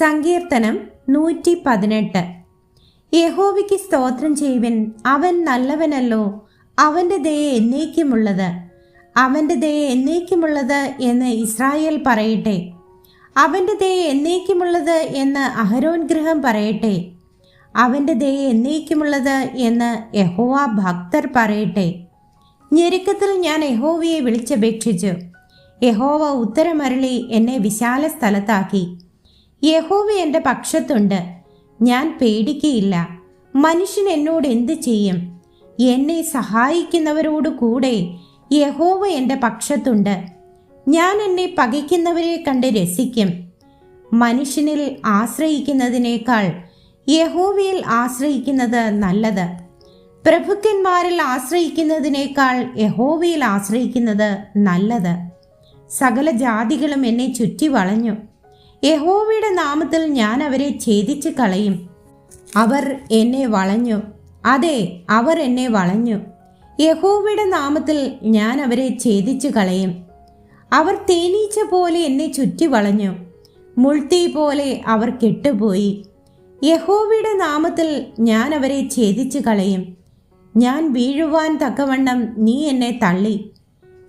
സങ്കീർത്തനം 118. യഹോവയ്ക്ക് സ്തോത്രം ചെയ്യുവൻ, അവൻ നല്ലവനല്ലോ, അവൻ്റെ ദയ എന്നേക്കുമുള്ളത്. അവൻ്റെ ദയ എന്നേക്കുമുള്ളത് എന്ന് ഇസ്രായേൽ പറയട്ടെ. അവൻ്റെ ദയ എന്നേക്കുമുള്ളത് എന്ന് അഹരോൻ ഗൃഹം പറയട്ടെ. അവൻ്റെ ദയ എന്നേക്കുമുള്ളത് എന്ന് യഹോവ ഭക്തർ പറയട്ടെ. ഞെരുക്കത്തിൽ ഞാൻ യഹോവയെ വിളിച്ചപേക്ഷിച്ചു. യഹോവ ഉത്തരമരുളി എന്നെ വിശാല സ്ഥലത്താക്കി. യഹോവ എൻ്റെ പക്ഷത്തുണ്ട്, ഞാൻ പേടിക്കയില്ല. മനുഷ്യൻ എന്നോട് എന്ത് ചെയ്യും? എന്നെ സഹായിക്കുന്നവരോടു കൂടെ യഹോവ എൻ്റെ പക്ഷത്തുണ്ട്. ഞാൻ എന്നെ പകയ്ക്കുന്നവരെ കണ്ട് രസിക്കും. മനുഷ്യനിൽ ആശ്രയിക്കുന്നതിനേക്കാൾ യഹോവയിൽ ആശ്രയിക്കുന്നത് നല്ലത്. പ്രഭുക്കന്മാരിൽ ആശ്രയിക്കുന്നതിനേക്കാൾ യഹോവയിൽ ആശ്രയിക്കുന്നത് നല്ലത്. സകല ജാതികളും എന്നെ ചുറ്റി വളഞ്ഞു. യഹോവയുടെ നാമത്തിൽ ഞാൻ അവരെ ഛേദിച്ച് കളയും. അവർ എന്നെ വളഞ്ഞു, അതെ, അവർ എന്നെ വളഞ്ഞു. യഹോവയുടെ നാമത്തിൽ ഞാൻ അവരെ ഛേദിച്ച് കളയും. അവർ തേനീച്ച പോലെ എന്നെ ചുറ്റി വളഞ്ഞു, മുൾത്തീ പോലെ അവർ കെട്ടുപോയി. യഹോവയുടെ നാമത്തിൽ ഞാൻ അവരെ ഛേദിച്ച് കളയും. ഞാൻ വീഴുവാൻ തക്കവണ്ണം നീ എന്നെ തള്ളി,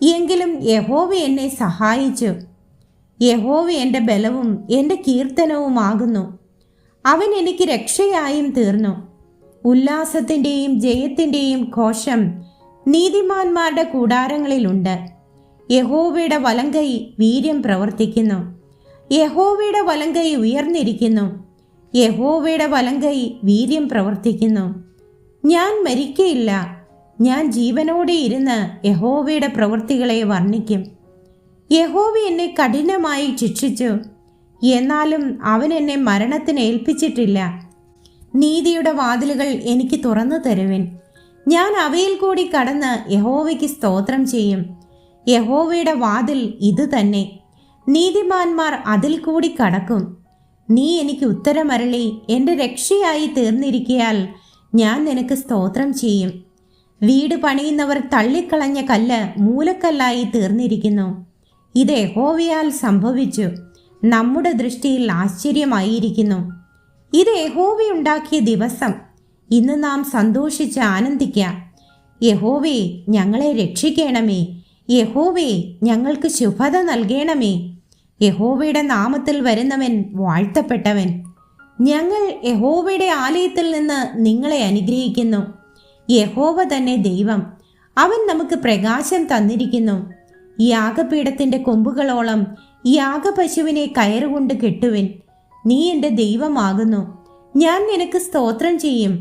എങ്കിലും യഹോവ എന്നെ സഹായിച്ചു. യഹോവ എൻ്റെ ബലവും എൻ്റെ കീർത്തനവുമാകുന്നു. അവൻ എനിക്ക് രക്ഷയായും തീർന്നു. ഉല്ലാസത്തിൻ്റെയും ജയത്തിൻ്റെയും ഘോഷം നീതിമാന്മാരുടെ കൂടാരങ്ങളിലുണ്ട്. യഹോവയുടെ വലങ്കൈ വീര്യം പ്രവർത്തിക്കുന്നു. യഹോവയുടെ വലങ്കൈ ഉയർന്നിരിക്കുന്നു. യഹോവയുടെ വലങ്കൈ വീര്യം പ്രവർത്തിക്കുന്നു. ഞാൻ മരിക്കയില്ല. ഞാൻ ജീവനോടെ ഇരുന്ന് യഹോവയുടെ പ്രവൃത്തികളെ വർണ്ണിക്കും. യഹോവ എന്നെ കഠിനമായി ശിക്ഷിച്ചു, എന്നാലും അവൻ എന്നെ മരണത്തിന് ഏൽപ്പിച്ചിട്ടില്ല. നീതിയുടെ വാതിലുകൾ എനിക്ക് തുറന്നു തരുവിൻ. ഞാൻ അവയിൽ കൂടി കടന്ന് യഹോവയ്ക്ക് സ്തോത്രം ചെയ്യും. യഹോവയുടെ വാതിൽ ഇത് തന്നെ, നീതിമാന്മാർ അതിൽ കൂടി കടക്കും. നീ എനിക്ക് ഉത്തരമരളി എൻ്റെ രക്ഷയായി തീർന്നിരിക്കയാൽ ഞാൻ നിനക്ക് സ്തോത്രം ചെയ്യും. വീട് പണിയുന്നവർ തള്ളിക്കളഞ്ഞ കല്ല് മൂലക്കല്ലായി തീർന്നിരിക്കുന്നു. ഇത് യഹോവയാൽ സംഭവിച്ചു, നമ്മുടെ ദൃഷ്ടിയിൽ ആശ്ചര്യമായിരിക്കുന്നു. ഇത് യഹോവയുണ്ടാക്കിയ ദിവസം, ഇന്ന് നാം സന്തോഷിച്ച് ആനന്ദിക്കാം. യഹോവേ, ഞങ്ങളെ രക്ഷിക്കണമേ. യഹോവേ, ഞങ്ങൾക്ക് ശുഭത നൽകണമേ. യഹോവയുടെ നാമത്തിൽ വരുന്നവൻ വാഴ്ത്തപ്പെട്ടവൻ. ഞങ്ങൾ യഹോവയുടെ ആലയത്തിൽ നിന്ന് നിങ്ങളെ അനുഗ്രഹിക്കുന്നു. യഹോവ തന്നെ ദൈവം, അവൻ നമുക്ക് പ്രകാശം തന്നിരിക്കുന്നു. യാഗപീഠത്തിൻ്റെ കൊമ്പുകളോളം യാഗപശുവിനെ കയറുകൊണ്ട് കെട്ടുവിൻ. നീ എൻ്റെ ദൈവമാകുന്നു, ഞാൻ നിനക്ക് സ്തോത്രം ചെയ്യും.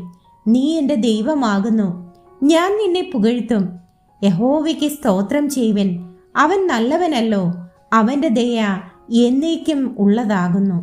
നീ എൻ്റെ ദൈവമാകുന്നു, ഞാൻ നിന്നെ പുകഴ്ത്തും. യഹോവയ്ക്ക് സ്തോത്രം ചെയ്യുവൻ, അവൻ നല്ലവനല്ലോ, അവൻ്റെ ദയ എന്നേക്കും ഉള്ളതാകുന്നു.